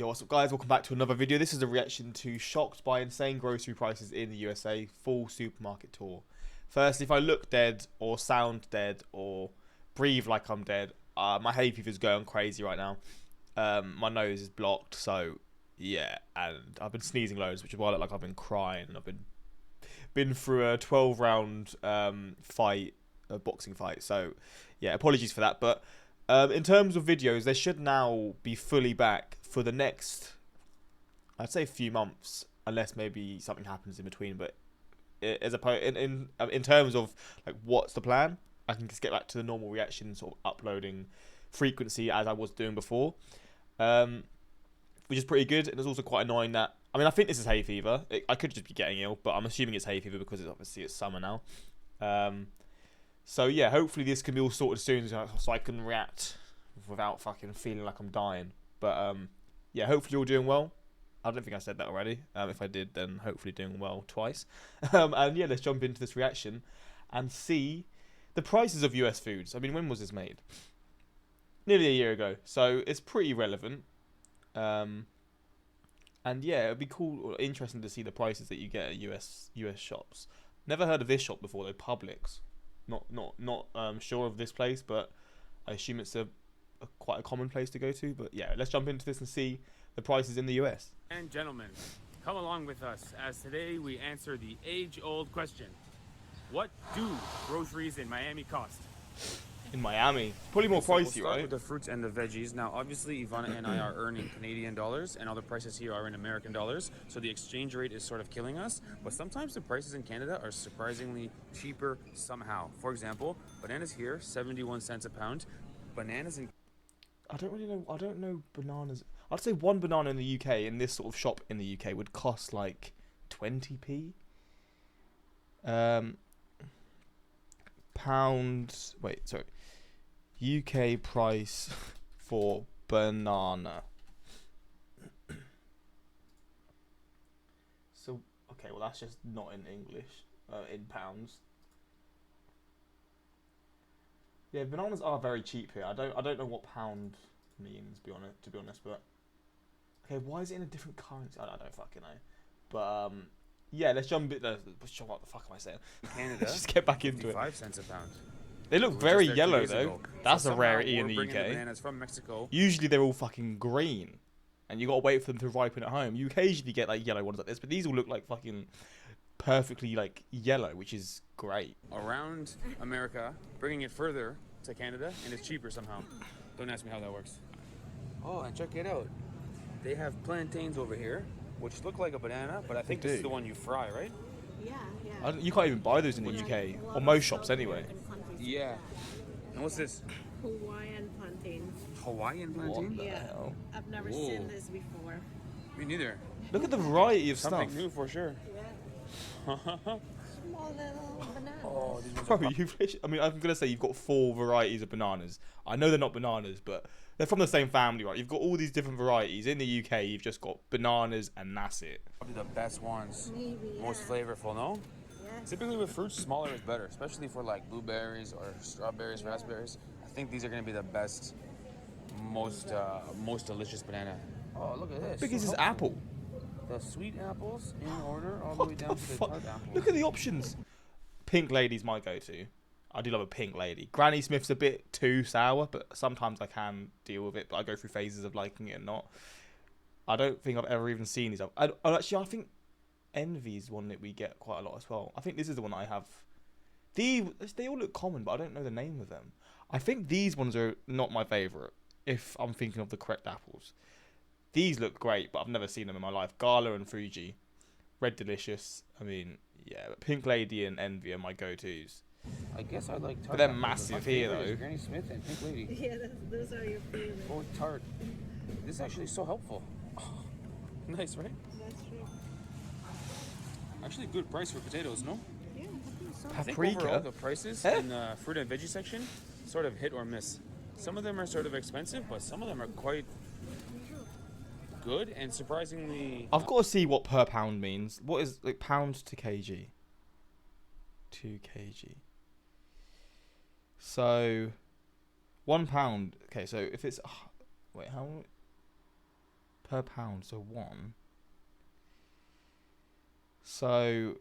Yo, what's up guys, welcome back to another video. This is a reaction to shocked by insane grocery prices in the USA full supermarket tour. Firstly, if I look dead or sound dead or breathe like I'm dead, my hay fever's going crazy right now. My nose is blocked, so yeah, and I've been sneezing loads, which is why I look like I've been crying. I've been through a 12-round fight, a boxing fight, so yeah, apologies for that. But in terms of videos, they should now be fully back for the next, I'd say, few months, unless maybe something happens in between. But as in terms of like what's the plan, I can just get back to the normal reaction sort of uploading frequency as I was doing before, which is pretty good. And it's also quite annoying that, I mean, I think this is hay fever. I could just be getting ill, but I'm assuming it's hay fever because it's summer now. So yeah, hopefully this can be all sorted soon, so I can react without fucking feeling like I'm dying. But yeah, hopefully you're all doing well. I don't think I said that already. If I did, then hopefully doing well twice. And yeah, let's jump into this reaction and see the prices of US foods. I mean, when was this made? Nearly a year ago, so it's pretty relevant. And yeah, it'd be cool or interesting to see the prices that you get at US shops. Never heard of this shop before though, Publix. Not sure of this place, but I assume it's a quite a common place to go to. But yeah, let's jump into this and see the prices in the US. And gentlemen, come along with us as today we answer the age-old question: what do groceries in Miami cost? In Miami, it's probably more pricey, We'll start right? with the fruits and the veggies. Now, obviously, Ivana and I are earning Canadian dollars, and all the prices here are in American dollars, so the exchange rate is sort of killing us. But sometimes the prices in Canada are surprisingly cheaper somehow. For example, bananas here, 71 cents a pound. Bananas in I don't really know. I don't know bananas. I'd say one banana in the UK, in this sort of shop in the UK, would cost like 20p. Pound. Wait, sorry. UK price for banana. So okay, well that's just not in English. In pounds. Yeah, bananas are very cheap here. I don't know what pound means, to be honest, but okay, why is it in a different currency? I don't fucking know. But yeah, let's jump what the fuck am I saying? Canada, Let's just get back into it. 5 cents a pound. They look We were very just there 2 yellow days though. ago. That's So a rarity somehow in the we're bringing UK. bananas from Mexico. Usually they're all fucking green, and you gotta wait for them to ripen at home. You occasionally get like yellow ones like this, but these all look like fucking perfectly like yellow, which is great. Around America, bringing it further to Canada, and it's cheaper somehow. Don't ask me how that works. Oh, and check it out. They have plantains over here, which look like a banana, but I think this is the one you fry, right? Yeah. You can't even buy those in the UK, or most shops anyway. Yeah. And what's this? Hawaiian plantains. Hawaiian What plantain? the Yeah. hell? I've never Whoa. seen this before. Me neither. Look at the variety of Something stuff. new for sure. Small little bananas. Oh, these ones Bro, are I mean, I'm gonna say you've got 4 varieties of bananas. I know they're not bananas, but they're from the same family, right? You've got all these different varieties. In the UK, you've just got bananas, and that's it. probably the best ones. Maybe, Most yeah. flavorful, no? Yeah. Typically with fruits, smaller is better, especially for like blueberries or strawberries, raspberries. I think these are gonna be the best, most delicious banana. Oh, look at this. How big is this apple? The sweet apples in order all the way What down the to the fuck? tart apples. Look at the options. Pink lady's my go-to. I do love a pink lady. Granny Smith's a bit too sour, but sometimes I can deal with it. But I go through phases of liking it and not. I don't think I've ever even seen these. Actually, I think Envy's one that we get quite a lot as well. I think this is the one I have. They all look common, but I don't know the name of them. I think these ones are not my favourite, if I'm thinking of the correct apples. These look great, but I've never seen them in my life. Gala and Fuji. Red Delicious. I mean, yeah, but Pink Lady and Envy are my go-tos. I guess I like tart. But they're apples, massive my here, favorite is though. Granny Smith and Pink Lady. Yeah, those are your favorite. Both tart. This is actually so helpful. Nice, right? That's true. Actually, good price for potatoes, no? Yeah, I think so. I think Paprika? overall the prices Eh? in the fruit and veggie section sort of hit or miss. Some of them are sort of expensive, but some of them are quite good and surprisingly. I've got to see what per pound means. What is like pound to kg? 2 kg. So, £1. Okay, so if it's wait, how per pound, so 1. So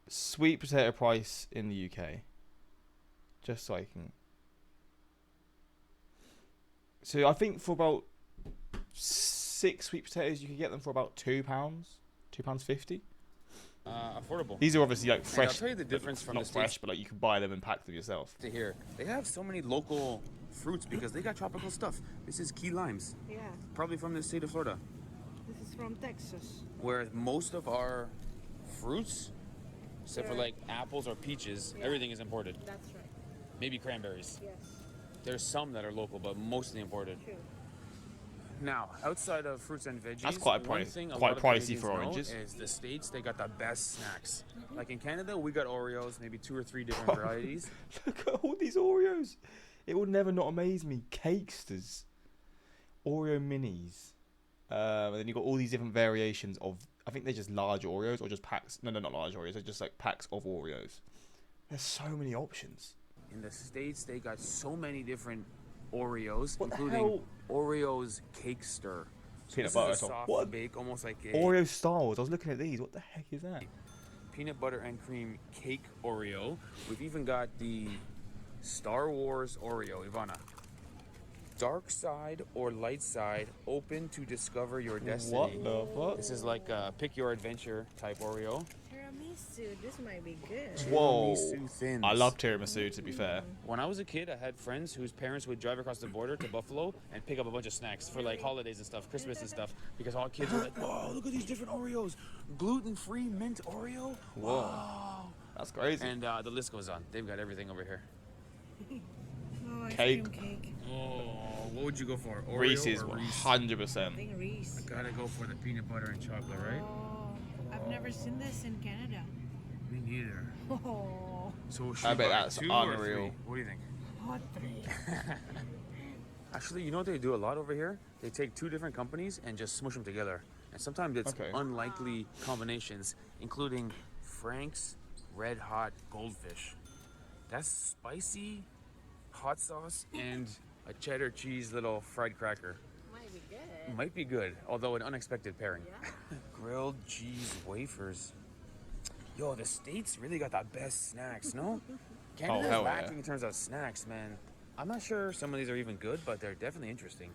sweet potato price in the UK. Just so I can. So I think for about 6 sweet potatoes, you could get them for about £2, £2.50. Affordable. These are obviously like And fresh. I'll tell you the difference from not the fresh, States but like you can buy them and pack them yourself. to here. They have so many local fruits because they got tropical stuff. This is key limes, Yeah, probably from the state of Florida. this is from Texas. Whereas most of our fruits, except for Yeah. like apples or peaches, Yeah. everything is imported. That's right. Maybe cranberries. Yes, There's some that are local, but mostly imported. true. Now, outside of fruits and veggies, That's quite one price- thing a quite lot of pricey Canadians for know oranges. is the States, they got the best snacks. Like in Canada, we got Oreos, maybe 2 or 3 different varieties. Look at all these Oreos. It would never not amaze me. Cakesters, Oreo minis, and then you got all these different variations of. I think they're just large Oreos or just packs. No, not large Oreos. They're just like packs of Oreos. There's so many options. In the States, they got so many different Oreos, What the including hell? Oreos Cakester. So Peanut this butter is a on top. soft What? bake, almost like a Oreo Star Wars. I was looking at these. What the heck is that? peanut butter and cream cake Oreo. We've even got the Star Wars Oreo, Ivana. Dark side or light side, open to discover your destiny. What the fuck? This is like a pick your adventure type Oreo. Tiramisu, this might be good. Whoa. Tiramisu thins. I love tiramisu. To be fair, When I was a kid, I had friends whose parents would drive across the border to Buffalo and pick up a bunch of snacks for like holidays and stuff, Christmas and stuff, because all kids were like, "Whoa, look at these different Oreos! Gluten-free mint Oreo! Whoa. Wow!" that's crazy. And the list goes on. They've got everything over here. Oh, ice Cake. cream cake. Oh, what would you go for? Oreo Reese's, I or Reese? 100%. think Reese. Gotta go for the peanut butter and chocolate, right? Oh, I've never seen this in Canada. Me neither. Oh, So should I we bet buy that's 2 or unreal. 3? What do you think? hot 3. Actually, you know what they do a lot over here? They take 2 different companies and just smush them together. And sometimes it's Okay. unlikely combinations, including Frank's Red Hot Goldfish. That's spicy, hot sauce, and a cheddar cheese little fried cracker. Might be good. Might be good, although an unexpected pairing. Yeah. Grilled cheese wafers. Yo, the States really got the best snacks, no? Canada's hell yeah. lacking in terms of snacks, man. I'm not sure some of these are even good, but they're definitely interesting.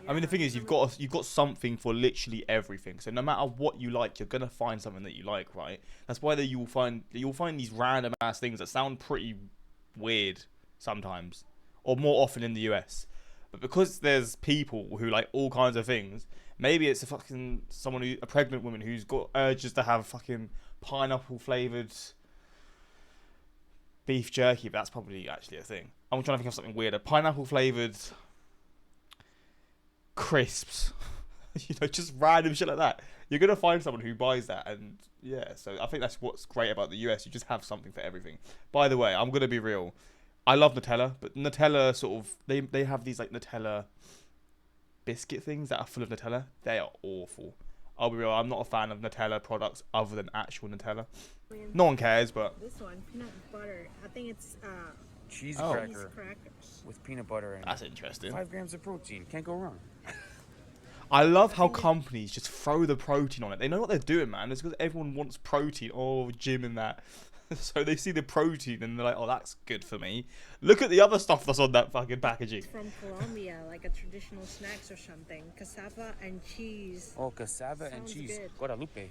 I mean, the thing is, you've got something for literally everything. So no matter what you like, you're gonna find something that you like, right? That's why you'll find these random ass things that sound pretty weird sometimes, or more often in the US. But because there's people who like all kinds of things, maybe it's a pregnant woman who's got urges to have fucking pineapple flavored beef jerky. But that's probably actually a thing. I'm trying to think of something weirder. Pineapple flavored crisps. You know, just random shit like that. You're gonna find someone who buys that, and yeah. So I think that's what's great about the US. You just have something for everything. By the way, I'm gonna be real. I love Nutella, but Nutella sort of they have these like Nutella biscuit things that are full of Nutella. They are awful. I'll be real. I'm not a fan of Nutella products other than actual Nutella. No one cares, but This one, peanut butter. I think it's Cheese Oh. cheese cracker crackers. with peanut butter and that's interesting. 5 grams of protein. Can't go wrong. I love how companies just throw the protein on it. They know what they're doing, man. It's because everyone wants protein. Oh, gym and that. So they see the protein and they're like, oh, that's good for me. Look at the other stuff that's on that fucking packaging. It's from Colombia, like a traditional snacks or something. Cassava and cheese. Oh, cassava and Sounds cheese. good. Guadalupe.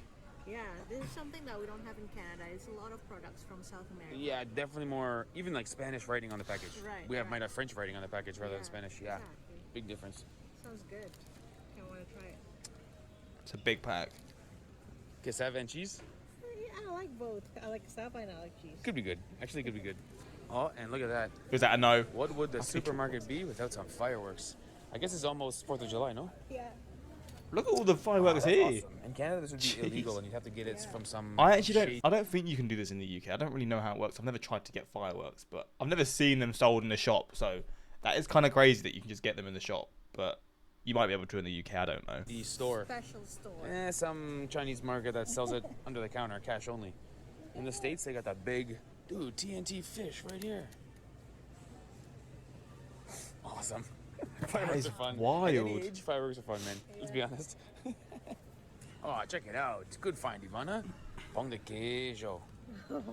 Yeah, this is something that we don't have in Canada. It's a lot of products from South America. Yeah, definitely more, even like Spanish writing on the package. Right, We might right. have French writing on the package rather than Yeah, Spanish. Yeah, exactly. big difference. Sounds good. I want to try it. It's a big pack. Cassava and cheese? Yeah, I like both. I like cassava and I like cheese. Could be good. Actually, could be good. Oh, and look at that. Was that a no? What would the supermarket be without some fireworks? I guess it's almost 4th of July, no? Yeah. Look at all the fireworks That's here. awesome. In Canada, this would be Jeez. illegal, and you'd have to get it Yeah. from some. I actually don't. shady- I don't think you can do this in the UK. I don't really know how it works. I've never tried to get fireworks, but I've never seen them sold in the shop. So that is kind of crazy that you can just get them in the shop. But you might be able to in the UK. I don't know. The store. Special store. Some Chinese market that sells it under the counter, cash only. In the States, they got that big, dude, TNT fish right here. Awesome. Fireworks is are fun. At wild. any age, fireworks are fun, man. Let's be honest. Oh, check it out. It's a good find, Ivana. Pão de queijo.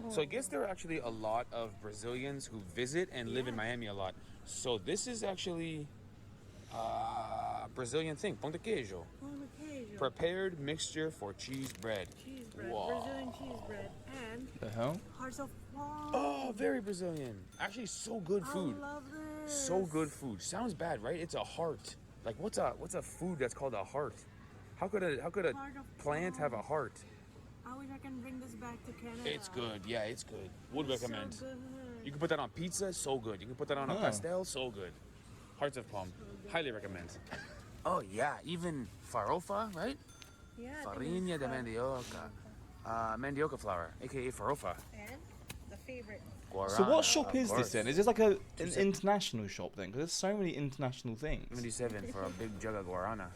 So I guess there are actually a lot of Brazilians who visit and live in Miami a lot. So this is actually a Brazilian thing. Pão de queijo. Pão de queijo. Prepared mixture for cheese bread. Cheese bread. Wow. Brazilian cheese bread. And The hell? hearts of palm. Oh, very Brazilian. Actually, so good food. I love this. So good food. Sounds bad, right? It's a heart. Like what's a food that's called a heart? How could a Heart of plant have a palm. heart? I wish I can bring this back to Canada. It's good. Yeah, it's good. Would It's recommend. So good. You can put that on pizza, so good. You can put that on a Oh. pastel, so good. Hearts of palm. Highly recommend. Oh yeah, even farofa, right? Yeah. I think Farinha it's de fun. mandioca. Mandioca flour, aka farofa. And the favorite. So Guarana, what shop of is this course. then? Is this like an 27. international shop then? Because there's so many international things. 27 for a big jug of guarana.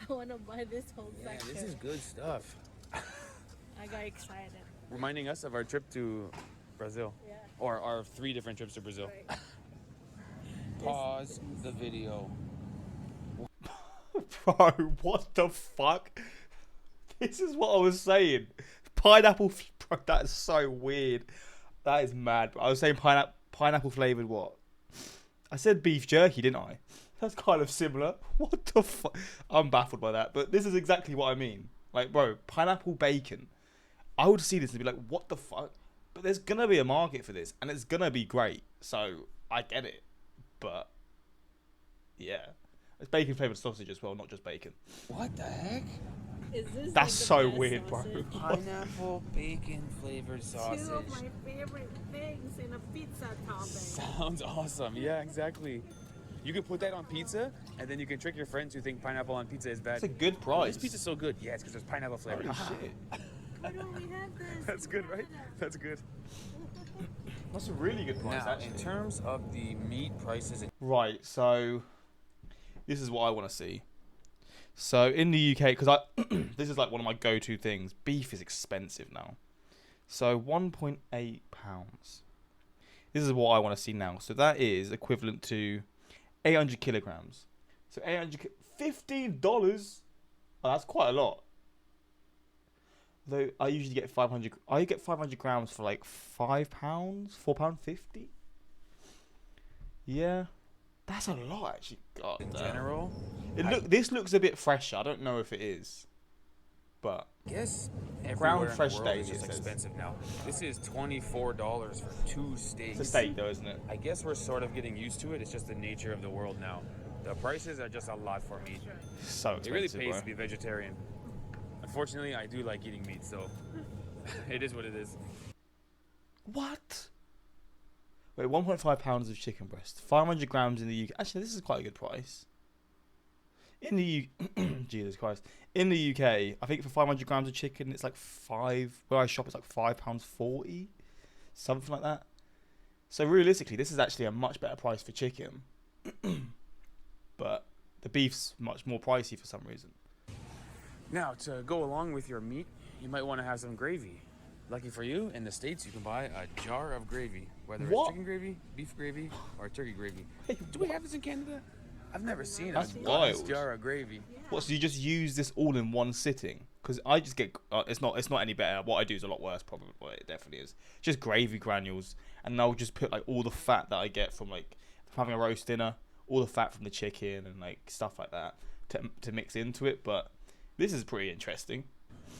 I want to buy this whole Yeah, section. this is good stuff. I got excited. Reminding us of our trip to Brazil. Yeah. Or our 3 different trips to Brazil. Right. Pause the video. Bro, what the fuck? This is what I was saying. Pineapple, bro, that is so weird. That is mad. I was saying pineapple flavored what? I said beef jerky, didn't I? That's kind of similar. What the fuck? I'm baffled by that. But this is exactly what I mean. Like, bro, pineapple bacon. I would see this and be like, what the fuck? But there's gonna be a market for this, and it's gonna be great. So I get it. But yeah, it's bacon flavored sausage as well, not just bacon. What the heck? Is this That's like so the best weird, bro. sausage? Pineapple bacon flavored sausage. Two of my favorite things in a pizza topping. Sounds awesome. Yeah, exactly. You can put that on pizza, and then you can trick your friends who think pineapple on pizza is bad. That's a good Oh, price. this pizza's so good. Yeah, it's because there's pineapple flavor. Holy shit. Why don't we have this? That's in good, right? Canada? That's good. That's a really good price, Now, actually. in terms of the meat prices, Right, so this is what I want to see. So in the UK, because this is like one of my go-to things. Beef is expensive now. So £1.8. This is what I want to see now. So that is equivalent to 800 kilograms. So $15. Oh, that's quite a lot. Though I usually get 500. I get 500 grams for like £5, £4.50. Yeah, that's a lot actually. God in damn. general, This looks a bit fresher. I don't know if it is, but I guess Ground everywhere in fresh the world steak, is just it says. expensive now. This is $24 for 2 steaks. it's a steak though, isn't it? I guess we're sort of getting used to it. It's just the nature of the world now. The prices are just a lot for meat. So It really expensive, pays bro. to be vegetarian. Unfortunately, I do like eating meat, so it is what it is. What? Wait, 1.5 pounds of chicken breast, 500 grams in the UK. Actually, this is quite a good price. In the Jesus Christ, in the UK, I think for 500 grams of chicken, it's like where I shop, it's like £5.40, something like that. So realistically, this is actually a much better price for chicken, but the beef's much more pricey for some reason. Now, to go along with your meat, you might want to have some gravy. Lucky for you, in the States, you can buy a jar of gravy, whether What? it's chicken gravy, beef gravy, or turkey gravy. Do we have this in Canada? I've never seen That's a wild. jar of gravy. What? So you just use this all in one sitting? Because I just get it's not any better. What I do is a lot worse, probably. Well, it definitely is. Just gravy granules, and I'll just put like all the fat that I get from like having a roast dinner, all the fat from the chicken and like stuff like that to mix into it. But this is pretty interesting.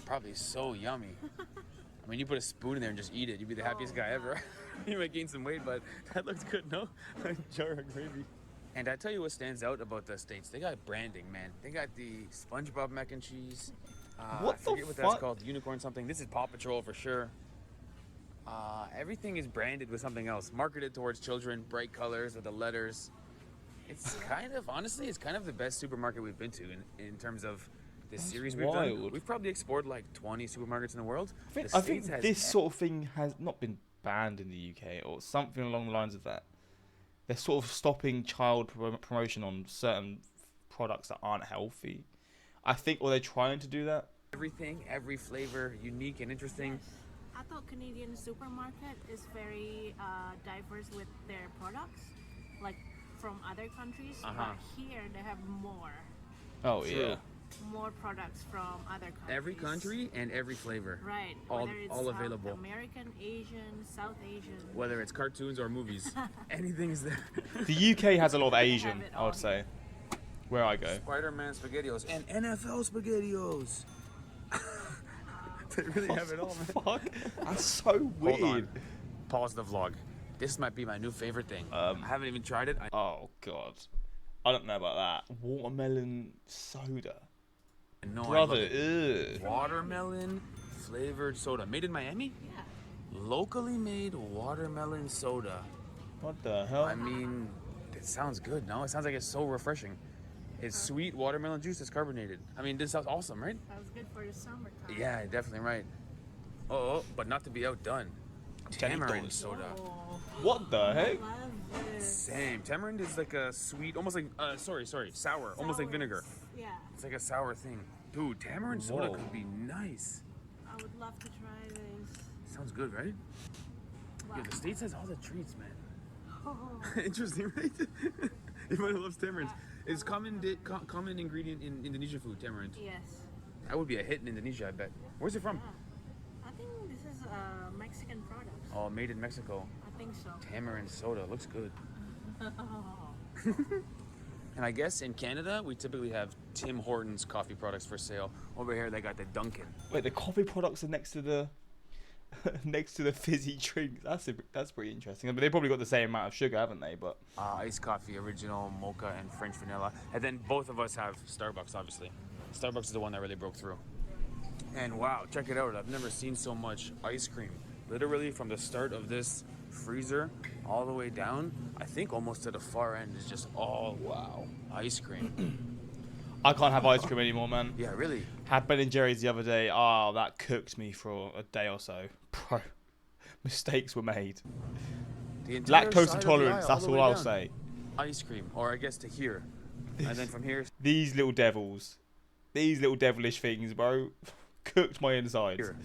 Probably so yummy. I mean, you put a spoon in there and just eat it. You'd be the happiest guy ever. You might gain some weight, but that looks good, no? A jar of gravy. And I tell you what stands out about the States. They got branding, man. They got the SpongeBob mac and cheese. What I forget the what that's fuck? called. Unicorn something. This is Paw Patrol for sure. Everything is branded with something else. Marketed towards children. Bright colors with the letters. It's kind of, honestly, it's kind of the best supermarket we've been to in terms of this series we've done. wild. We've probably explored like 20 supermarkets in the world. I The think States has this sort of thing has not been banned in the UK or something along the lines of that. They're sort of stopping child promotion on certain products that aren't healthy. I think, or they're trying to do that. everything, every flavor, unique and interesting. I thought Canadian supermarket is very diverse with their products. Like from other countries, Uh-huh. but here they have more. Oh True. yeah. More products from other countries. Every country and every flavor. Right. All- Whether it's all South available. American, Asian, South Asian. Whether it's cartoons or movies, anything is there. The UK has a lot of They Asian, have it I all would say. Where I go. Spider-Man SpaghettiOs and NFL SpaghettiOs. They really have it all, man. Fuck. That's so weird. Hold on. Pause the vlog. This might be my new favorite thing. I haven't even tried it. Oh god. I don't know about that. Watermelon soda. No, Brother, I love it. ugh. Watermelon flavored soda. Made in Miami? Yeah. Locally made watermelon soda. What the hell? I mean, it sounds good, no? It sounds like it's so refreshing. It's sweet watermelon juice that's carbonated. I mean, this sounds awesome, right? Sounds good for the summertime. Yeah, definitely right. Oh, but not to be outdone. Tamarind $10. soda. Oh, What the I heck? love this. Same. Tamarind is like a sweet, almost like, sour. Almost like vinegar. Yeah. It's like a sour thing. Dude, tamarind soda Whoa. could be nice. I would love to try this. Sounds good, right? Wow. Yeah, the States has all the treats, man. Oh, Interesting, right? Everyone loves tamarinds. It's common ingredient in Indonesian food, tamarind. yes. That would be a hit in Indonesia, I bet. Where's it from? Yeah. I think this is a Mexican product. Oh, made in Mexico. I think so. Tamarind soda looks good. And I guess in Canada, we typically have Tim Hortons coffee products for sale. Over here, they got the Dunkin'. Wait, the coffee products are next to the next to the fizzy drink. That's pretty interesting. But they probably got the same amount of sugar, haven't they? But Iced coffee, original, mocha, and French vanilla. And then both of us have Starbucks, obviously. Starbucks is the one that really broke through. And wow, check it out. I've never seen so much ice cream. Literally from the start of this freezer all the way down, I think almost to the far end is just all wow ice cream. I can't have ice cream anymore, man. Yeah, really. Had Ben and Jerry's the other day. Oh, that cooked me for a day or so. Bro, mistakes were made. The entire Lactose side of the intolerance. aisle, That's all the all way I'll down. say. Ice cream, or I guess to here, and then from here. These little devils, these little devilish things, bro, cooked my insides. Here.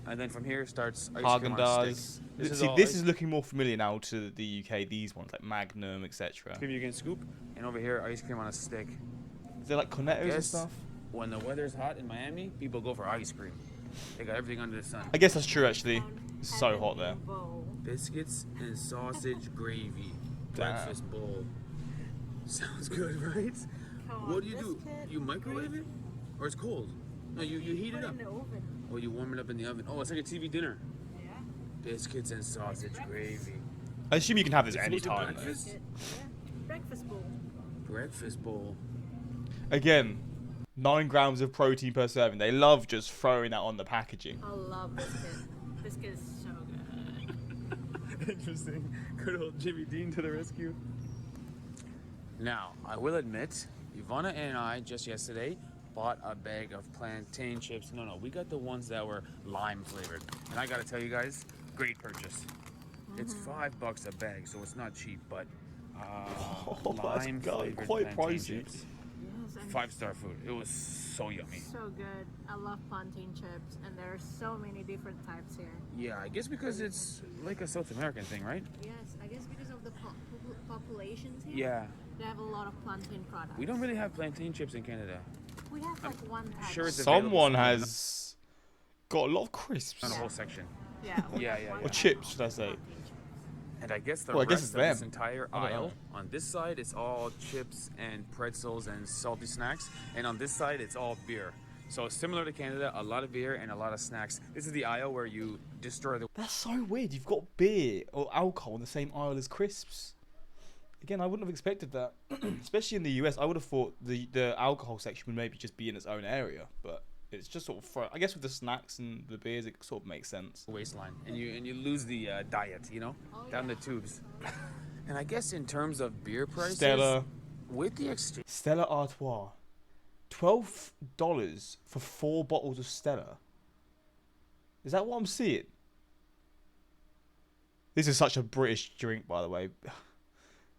And then from here starts ice cream on a Haagen-Dazs. stick. See, this is looking more familiar now to the UK. These ones like Magnum, etc. ice cream you can scoop, and over here ice cream on a stick. Is there like cornettos and Yes. stuff? When the weather's hot in Miami, people go for ice cream. They got everything under the sun. I guess that's true actually. It's so Heavenly hot there. bowl. Biscuits and sausage gravy. Damn. Breakfast bowl. Sounds good, right? Come What on, do you do? biscuit, You microwave it? Or it's cold? No, you heat Put it up. in the oven. Oh, you warm it up in the oven. Oh, it's like a TV dinner. Yeah. Biscuits and sausage gravy. I assume you can have this It's any supposed to time. be Though. breakfast? Yeah. Breakfast bowl. Breakfast bowl. Again, 9 grams of protein per serving. They love just throwing that on the packaging. I love biscuit. Biscuit is so good. Interesting. Good old Jimmy Dean to the rescue. Now, I will admit, Ivana and I just yesterday bought a bag of plantain chips. No, we got the ones that were lime flavored. And I gotta tell you guys, great purchase. It's $5 a bag, so it's not cheap, but That's lime quite flavored plantain pricey. chips. Yes, and 5-star food. It was so yummy. so good. I love plantain chips, and there are so many different types here. Yeah, I guess because it's like a South American thing, right? Yes, I guess because of the populations here. Yeah. They have a lot of plantain products. We don't really have plantain chips in Canada. We have like one type. sure it's Someone available. has got a lot of crisps. On a Yeah. whole section. Yeah. we Yeah, have yeah, one yeah. Or chips, should I say. plantain chips. And I guess the Well, I guess rest it's of this them. entire I don't aisle, know. on this side it's all chips and pretzels and salty snacks, and on this side it's all beer. So similar to Canada, a lot of beer and a lot of snacks. This is the aisle where you destroy the That's so weird. You've got beer or alcohol in the same aisle as crisps. Again, I wouldn't have expected that. Especially in the US, I would have thought the alcohol section would maybe just be in its own area, but it's just sort of. I guess with the snacks and the beers, it sort of makes sense. waistline, and you lose the diet, you know, Oh, down yeah. the tubes. And I guess in terms of beer prices, Stella, with the exchange. Stella Artois, $12 for 4 bottles of Stella. Is that what I'm seeing? This is such a British drink, by the way.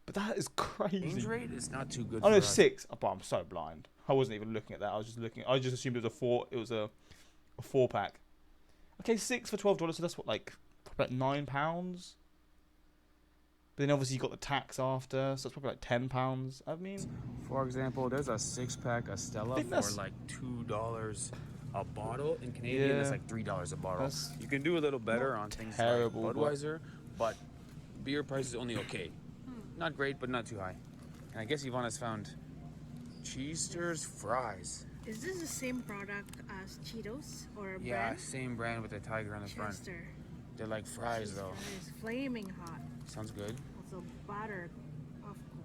But that is Exchange crazy. rate is not too good. Oh for no, us. 6. Oh, but I'm so blind. I wasn't even looking at that. I was just looking. I just assumed it was a 4. It was a 4-pack. Okay, 6 for $12. So that's what, like £9. But then obviously you got the tax after, so it's probably like £10. I mean, For example, there's a 6-pack of Stella think for that's- like $2 a bottle. In Canadian, Yeah. it's like $3 a bottle. That's You can do a little better on things like terrible, but- Budweiser, but beer price is only okay. Not great, but not too high. And I guess Ivana's found Cheester's fries. Is this the same product as Cheetos or a Yeah, brand? same brand with the tiger on the front. Chester. They're like fries though. It's flaming hot. Sounds good. Also buttered popcorn.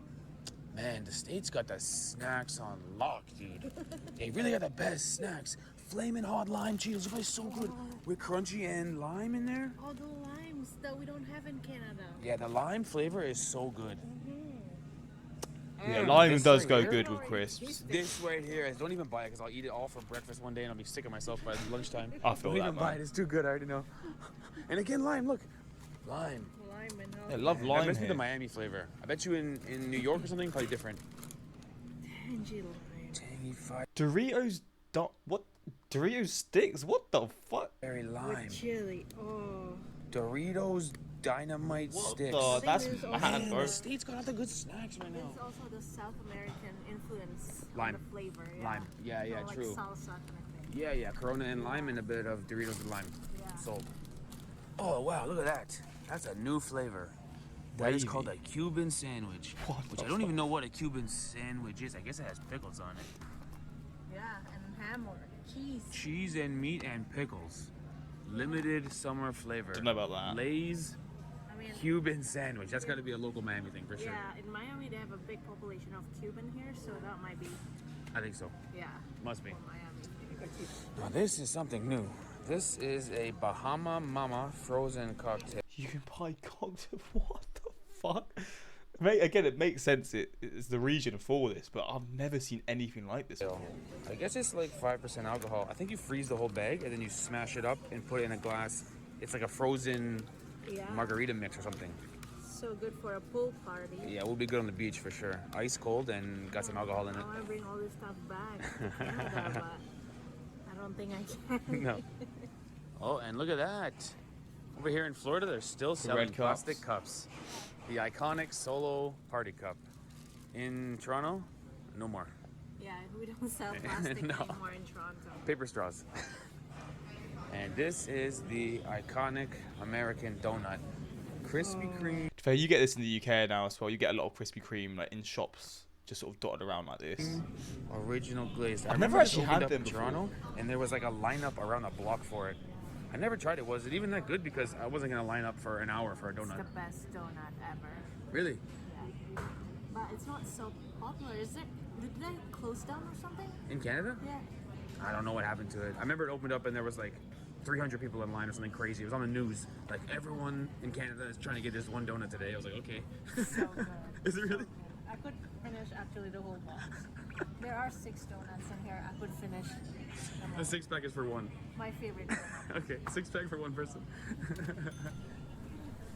Man, the States got the snacks on lock, dude. They really got the best snacks. Flamin' hot lime Cheetos, they're so good. With crunchy and lime in there. All the limes that we don't have in Canada. Yeah, the lime flavor is so good. yeah, lime this does right go here? good with crisps. This right here, I don't even buy it because I'll eat it all for breakfast one day and I'll be sick of myself by lunchtime. I feel don't that, even buy man. it, it's too good, I already know. And again, lime, look. Lime. Lime and all I love That lime must be the here. Miami flavor. I bet you in New York or something, probably different. tangy lime. Tangy fire, Doritos, what? Doritos sticks? What the fuck? lime. With chili. Oh. Doritos dynamite What sticks. the? That's there's also- mad, Man, bro. the States got all the good snacks right now. There's also the South American influence Lime. on the flavor. Yeah. Lime. Yeah, yeah, Like true. salsa kind of thing. Yeah, yeah, Corona and lime and a bit of Doritos with lime. Yeah. Sold. Oh, wow, look at that. That's a new flavor. That is Wavy. called a Cuban sandwich. What Which the I don't even know what a Cuban sandwich is. I guess it has pickles on it. Yeah, and ham or cheese. Cheese and meat and pickles. Limited summer flavor. Don't know about that. Lay's I mean, Cuban sandwich. That's got to be a local Miami thing for sure. yeah, in Miami they have a big population of Cuban here, so that might be, I think so. yeah, Must be. Miami. Now this is something new. This is a Bahama Mama frozen cocktail. You can buy cocktail. What the fuck? Mate, again, it makes sense. It's the region for this, but I've never seen anything like this before. I guess it's like 5% alcohol. I think you freeze the whole bag and then you smash it up and put it in a glass. It's like a frozen Yeah, margarita mix or something. so good for a pool party. Yeah, we'll be good on the beach for sure. Ice cold and got some alcohol in I it. want to bring all this stuff back to Canada, but I don't think I can. No. Oh, and look at that. Over here in Florida, they're still selling red plastic cups. cups. The iconic solo party cup. In Toronto, no more. Yeah, we don't sell plastic No. anymore in Toronto. Paper straws. And this is the iconic American donut. Krispy Kreme. Fair, you get this in the UK now as well. You get a lot of Krispy Kreme like in shops, just sort of dotted around like this. Original glazed. I've I never remember this actually opened had up them in before. Toronto, and there was like a lineup around the block for it. I never tried it. Was it even that good? Because I wasn't gonna line up for an hour for a It's donut. the best donut ever. Really? Yeah. But it's not so popular, is it? Did they close down or something? In Canada? Yeah. I don't know what happened to it. I remember it opened up and there was like 300 people in line or something crazy. It was on the news. Like everyone in Canada is trying to get this one donut today. I was like, okay. So good. Is it really? I could finish actually the whole box. There are 6 donuts in here. I could finish them all. A 6-pack is for one. My favorite donut. Okay, 6-pack for one person.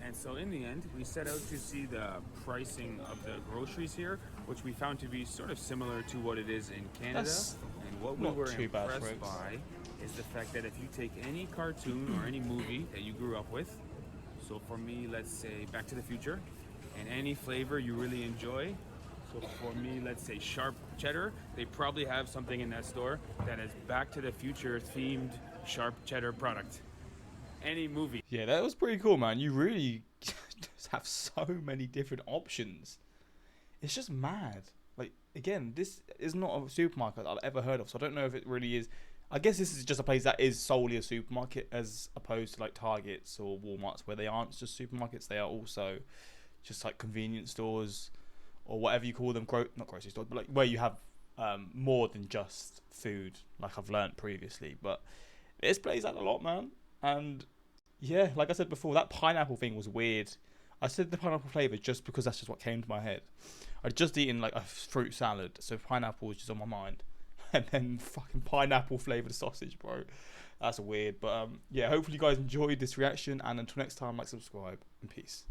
And so in the end, we set out to see the pricing of the groceries here, which we found to be sort of similar to what it is in Canada. That's And what we not were too bad, impressed Riggs. by is the fact that if you take any cartoon or any movie that you grew up with, so for me, let's say Back to the Future, and any flavor you really enjoy, so for me, let's say sharp cheddar, they probably have something in that store that is Back to the Future themed sharp cheddar product. Any movie. Yeah, that was pretty cool, man. You really just have so many different options. It's just mad. Like, again, this is not a supermarket I've ever heard of, so I don't know if it really is. I guess this is just a place that is solely a supermarket as opposed to like Targets or Walmarts where they aren't just supermarkets. They are also just like convenience stores or whatever you call them. Not grocery stores, but like where you have more than just food, like I've learnt previously. But this plays out a lot, man. And yeah, like I said before, that pineapple thing was weird. I said the pineapple flavour just because that's just what came to my head. I'd just eaten like a fruit salad, so pineapple was just on my mind. And then fucking pineapple flavoured sausage, bro. That's weird. But yeah, hopefully you guys enjoyed this reaction. And until next time, like, subscribe, and peace.